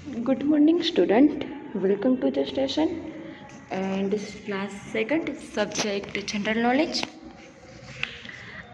Good morning, student. Welcome to the session. And this class second subject general knowledge.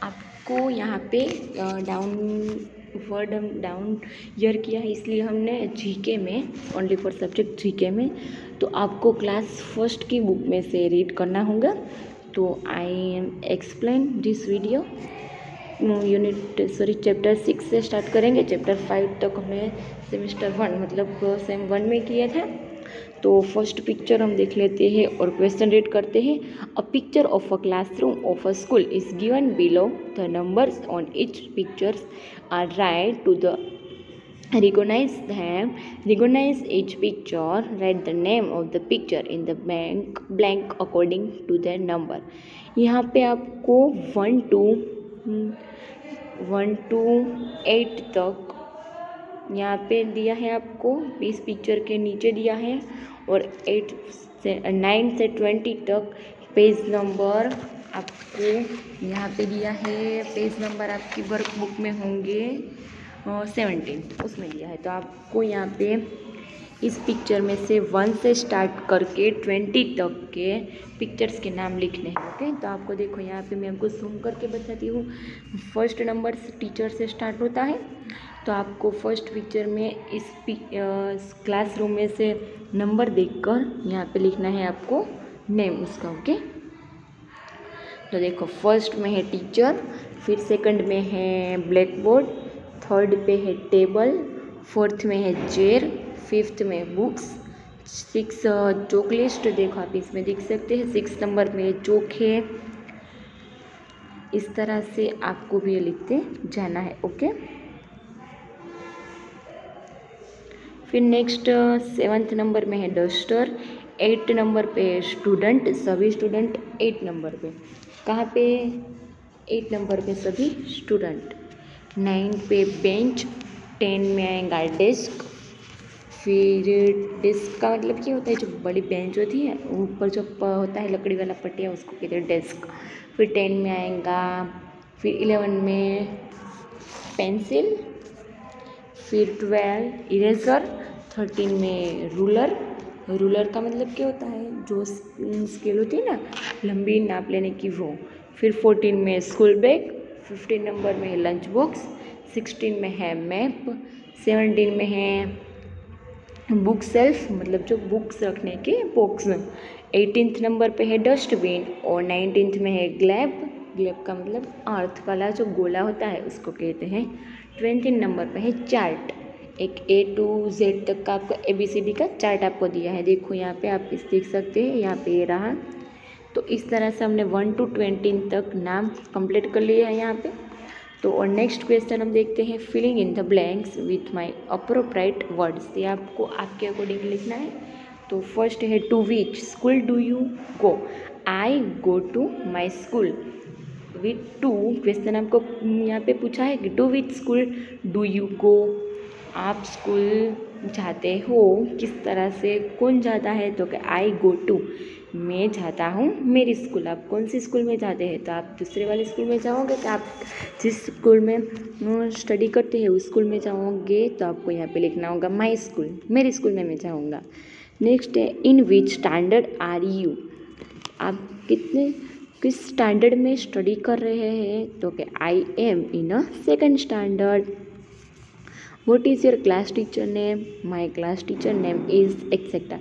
आपको यहाँ पे down year किया है, इसलिए हमने जीके में ओनली फॉर सब्जेक्ट जीके में तो आपको क्लास फर्स्ट की बुक में से रीड करना होगा। तो I am explain this video. Chapter 6 से स्टार्ट करेंगे। चैप्टर 5 तक हमने सेमेस्टर 1 मतलब सेम 1 में किया था। तो फर्स्ट पिक्चर हम देख लेते हैं और क्वेश्चन रीड करते हैं। A picture of a classroom of a school is given below. The numbers on each pictures are right to the recognize each picture. Write the name of the picture in the blank according to the number। यहाँ पे आपको 1 to 8 तक यहाँ पे दिया है, आपको इस पिक्चर के नीचे दिया है, और 9 से 20 तक पेज नंबर आपको यहाँ पे दिया है। पेज नंबर आपकी वर्कबुक में होंगे 17, उसमें दिया है। तो आपको यहाँ पे इस पिक्चर में से 1 से स्टार्ट करके 20 तक के पिक्चर्स के नाम लिखने हैं। ओके, तो आपको देखो यहाँ पे मैं आपको जूम करके बताती हूँ। फर्स्ट नंबर टीचर से स्टार्ट होता है, तो आपको फर्स्ट पिक्चर में इस क्लासरूम में से नंबर देखकर यहाँ पे लिखना है आपको नेम उसका। ओके, तो देखो फर्स्ट में है टीचर, फिर सेकंड में है ब्लैक बोर्ड, थर्ड पे है टेबल, फोर्थ में है चेयर, फिफ्थ में बुक्स, 6 चौक लिस्ट देखो आप इसमें देख सकते हैं। 6 नंबर में चौक है। इस तरह से आपको भी ये लिखते जाना है। ओके, फिर नेक्स्ट 7th नंबर में है डस्टर, 8 नंबर पे है स्टूडेंट, सभी स्टूडेंट 8 नंबर पे। कहाँ पे? 8 नंबर पे सभी स्टूडेंट। 9 पे बेंच, 10 में आएगा डेस्क। फिर डेस्क का मतलब क्या होता है, जो बड़ी बेंच होती है ऊपर जो होता है लकड़ी वाला पट्टिया, उसको कहते हैं डेस्क। फिर 10 में आएगा, फिर 11 में पेंसिल, फिर 12 इरेजर, 13 में रूलर। रूलर का मतलब क्या होता है, जो स्केल होती है ना लंबी नाप लेने की, वो। फिर 14 में स्कूल बैग, 15 नंबर में है लंच बॉक्स, 16 में है मैप, 17 में है बुक सेल्फ मतलब जो बुक्स रखने के बॉक्स, 18th नंबर पे है डस्टबिन, और 19th में है ग्लैब। ग्लैब का मतलब अर्थ वाला जो गोला होता है उसको कहते हैं। 20 नंबर पे है चार्ट, एक A to Z तक का आपको ABCD का चार्ट आपको दिया है। देखो यहाँ पे आप इस देख सकते हैं, यहाँ पे ये रहा। तो इस तरह से हमने 1 to 20 तक नाम कंप्लीट कर लिया है यहाँ पे। तो और नेक्स्ट क्वेश्चन हम देखते हैं, filling in the blanks with my appropriate words. ये आपको आपके अकॉर्डिंग लिखना है। तो फर्स्ट है to which school do you go. I go to my school with to. Question आपको यहाँ पे पूछा है कि to which school do you go, आप स्कूल जाते हो किस तरह से, कौन जाता है, तो कि आई गो टू, मैं जाता हूँ मेरी स्कूल। आप कौन सी स्कूल में जाते हैं, तो आप दूसरे वाले स्कूल में जाओगे। तो आप जिस स्कूल में स्टडी करते हैं उस स्कूल में जाओगे, तो आपको यहाँ पे लिखना होगा माई स्कूल, मेरी स्कूल में मैं जाऊँगा। नेक्स्ट है इन विच स्टैंडर्ड आर यू, आप किस स्टैंडर्ड में स्टडी कर रहे हैं, तो कि I am in a second standard. What is your class teacher name, my class teacher name is etcetera.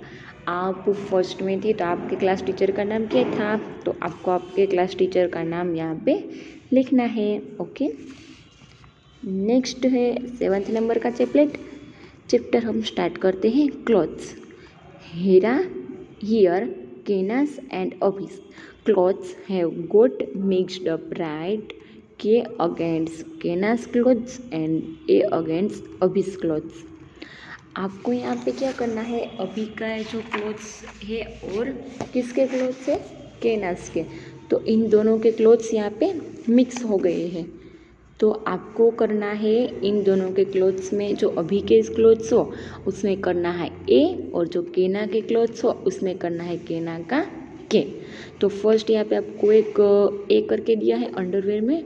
आप फर्स्ट में थे तो आपके क्लास टीचर का नाम क्या था, तो आपको आपके क्लास टीचर का नाम यहाँ पे लिखना है। ओके, नेक्स्ट है 7th नंबर का चैप्टर हम स्टार्ट करते हैं क्लॉथ्स। हीरा हियर केनास एंड अभिस। Clothes have got mixed up right, के अगेंस्ट केनास क्लॉथ्स एंड ए अगेंस्ट अभिस क्लॉथ्स। आपको यहाँ पे क्या करना है, अभी का जो क्लोथ्स है और किसके क्लोथ्स है, केनास के। तो इन दोनों के क्लोथ्स यहाँ पे मिक्स हो गए हैं। तो आपको करना है इन दोनों के क्लोथ्स में जो अभी के क्लोथ्स हो उसमें करना है ए, और जो केना के क्लोथ्स हो उसमें करना है केना का के। तो फर्स्ट यहाँ पे आपको एक ए करके दिया है अंडरवेयर में,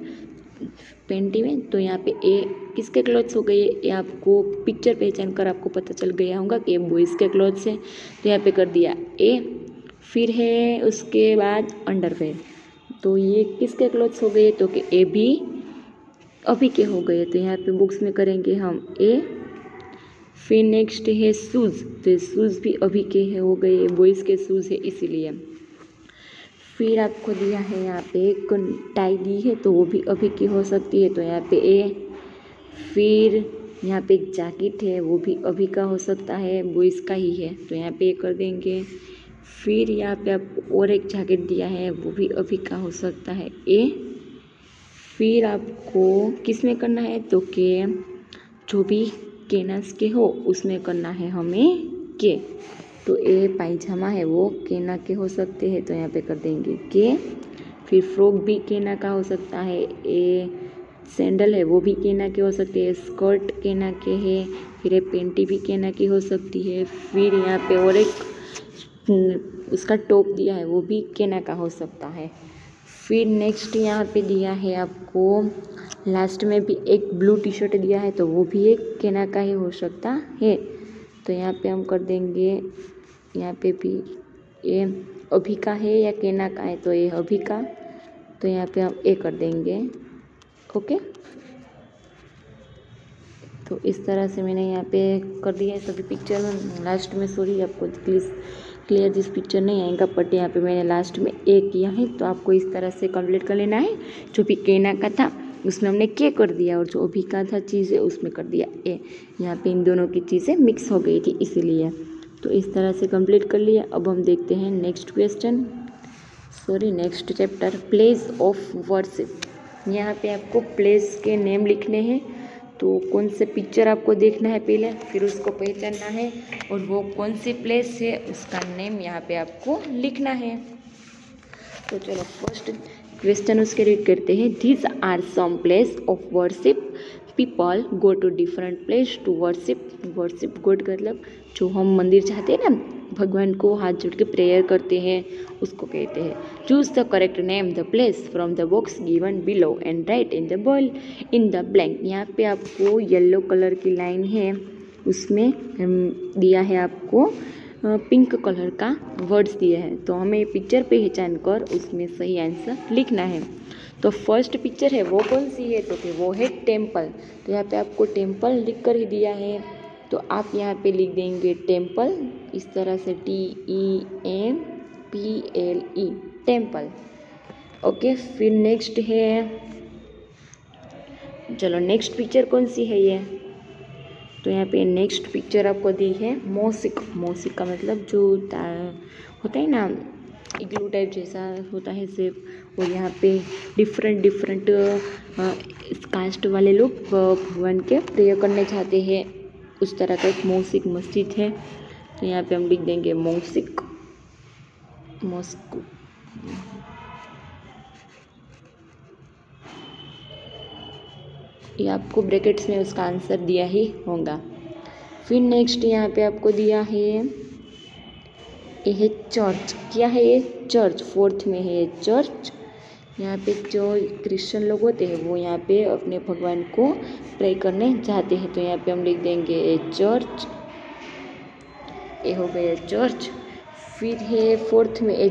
पेंटी में, तो यहाँ पे ए किसके क्लॉथ्स हो गए, ये आपको पिक्चर पहचान कर आपको पता चल गया होगा कि बॉयज़ के क्लॉथ्स हैं, तो यहाँ पे कर दिया ए। फिर है उसके बाद अंडरवेयर, तो ये किसके क्लॉथ्स हो गए, तो कि ए भी अभी के हो गए, तो यहाँ पे बुक्स में करेंगे हम ए। फिर नेक्स्ट है शूज़, तो शूज़ भी अभी के हो गए, बॉयज़ के शूज़ है इसीलिए। फिर आपको दिया है यहाँ पे एक टाई दी है, तो वो भी अभी की हो सकती है, तो यहाँ पे ए। फिर यहाँ पे एक जैकेट है, वो भी अभी का हो सकता है, बॉयज़ का ही है, तो यहाँ पे ए कर देंगे। फिर यहाँ पे आपको और एक जैकेट दिया है, वो भी अभी का हो सकता है, ए। फिर आपको किस में करना है, तो के जो भी केनास के हो उसमें करना है हमें के, तो ए पायजामा है वो केना के हो सकते हैं, तो यहाँ पे कर देंगे के। फिर फ्रॉक भी केना का हो सकता है, ए। सैंडल है वो भी केना के हो सकते हैं, स्कर्ट केना के है, फिर एक पेंटी भी केना की हो सकती है। फिर यहाँ पे और एक उसका टॉप दिया है, वो भी केना का हो सकता है। फिर नेक्स्ट यहाँ पे दिया है आपको लास्ट में भी एक ब्लू टी शर्ट दिया है, तो वो भी एक केना का ही हो सकता है, तो यहाँ पे हम कर देंगे, यहाँ पे भी ये अभी का है या केना का है, तो ये अभी का, तो यहाँ पे हम ए कर देंगे। ओके, तो इस तरह से मैंने यहाँ पे कर दिया है सभी पिक्चर में। लास्ट में सॉरी आपको क्लियर दिस पिक्चर नहीं आएगा, बट यहाँ पे मैंने लास्ट में ए किया है, तो आपको इस तरह से कंप्लीट कर लेना है। जो भी केना का था उसमें हमने के कर दिया, और जो अभी का था चीज़ें उसमें कर दिया ए। यहाँ पे इन दोनों की चीज़ें मिक्स हो गई थी इसीलिए, तो इस तरह से कंप्लीट कर लिया। अब हम देखते हैं next question, next chapter, place of worship. यहाँ पे आपको प्लेस के नेम लिखने हैं, तो कौन से पिक्चर आपको देखना है पहले, फिर उसको पहचानना है, और वो कौन सी प्लेस है उसका नेम यहाँ पे आपको लिखना है। तो चलो फर्स्ट क्वेश्चन उसके रीड करते हैं। These are some place of worship, people go to different place to worship God, मतलब जो हम मंदिर जाते हैं ना, भगवान को हाथ जोड़ के प्रेयर करते हैं, उसको कहते हैं। Choose the correct name the place from the box given below and right in the blank. यहाँ पे आपको येलो कलर की लाइन है, उसमें दिया है आपको पिंक कलर का वर्ड्स दिया है, तो हमें पिक्चर पहचान कर उसमें सही आंसर लिखना है। तो फर्स्ट पिक्चर है वो कौन सी है, तो कि वो है टेम्पल, तो यहाँ पे आपको टेम्पल लिख कर ही दिया है, तो आप यहाँ पे लिख देंगे टेम्पल इस तरह से, TEMPLE टेम्पल। ओके, फिर नेक्स्ट है, चलो नेक्स्ट पिक्चर कौन सी है ये, तो यहाँ पे नेक्स्ट पिक्चर आपको दी है मॉस्क। मॉस्क का मतलब जो होता है ना, इग्लू टाइप जैसा होता है शेप, और यहाँ पे डिफरेंट कास्ट वाले लोग भगवान के प्रेयर करने जाते हैं, उस तरह का एक मॉस्क मस्जिद है, तो यहाँ पे हम लिख देंगे मॉस्क। ये आपको ब्रैकेट्स में उसका आंसर दिया ही होगा। फिर नेक्स्ट यहाँ पे आपको दिया है, ये है चर्च। क्या है ये, चर्च, फोर्थ में है चर्च। यहाँ पे जो क्रिश्चियन लोग होते हैं वो यहाँ पे अपने भगवान को प्रे करने जाते हैं, तो यहाँ पे हम लिख देंगे चर्च, ये हो गया चर्च। फिर है फोर्थ में ए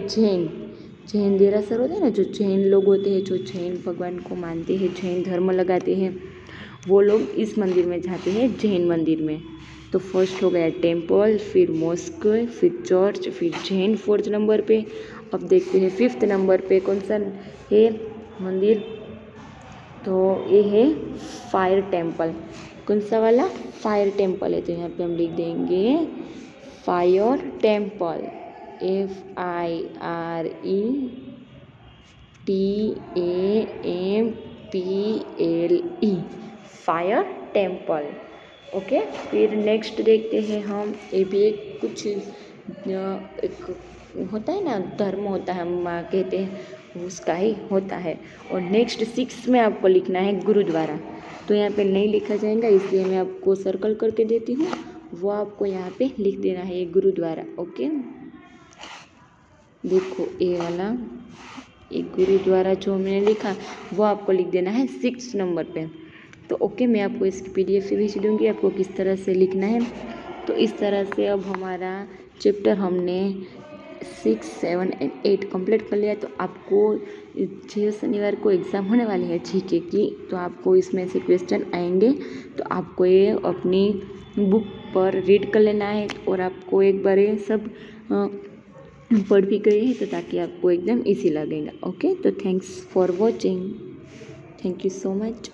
जैन देरासर होते हैं ना, जो जैन लोग होते हैं, जो जैन भगवान को मानते हैं, जैन धर्म लगाते हैं, वो लोग इस मंदिर में जाते हैं, जैन मंदिर में। तो फर्स्ट हो गया टेम्पल, फिर मॉस्क, फिर चर्च, फिर जैन फोर्थ नंबर पे। अब देखते हैं फिफ्थ नंबर पे कौन सा है मंदिर, तो ये है फायर टेम्पल। कौन सा वाला, फायर टेम्पल है, तो यहाँ पे हम लिख देंगे fire temple, FIRETEMPLE fire temple. Okay, फिर नेक्स्ट देखते हैं हम, ये भी एक कुछ एक होता है ना, धर्म होता है, हम कहते हैं उसका ही होता है। और नेक्स्ट 6 में आपको लिखना है गुरुद्वारा, तो यहाँ पे नहीं लिखा जाएगा इसलिए मैं आपको सर्कल करके देती हूँ, वो आपको यहाँ पे लिख देना है ये गुरुद्वारा। ओके, देखो ये वाला, एक गुरु द्वारा जो मैंने लिखा वो आपको लिख देना है 6 नंबर पे। तो ओके, मैं आपको इसकी PDF भेज दूँगी आपको किस तरह से लिखना है। तो इस तरह से अब हमारा चैप्टर हमने 6, 7 एंड 8 कंप्लीट कर लिया। तो आपको 6 शनिवार को एग्ज़ाम होने वाली है GK की, तो आपको इसमें से क्वेश्चन आएंगे। तो आपको ये अपनी बुक पर रीड कर लेना है और आपको एक बार ये सब पढ़ भी गए हैं तो ताकि आपको एकदम ईजी लगेगा। ओके, तो thanks for watching, thank you so much.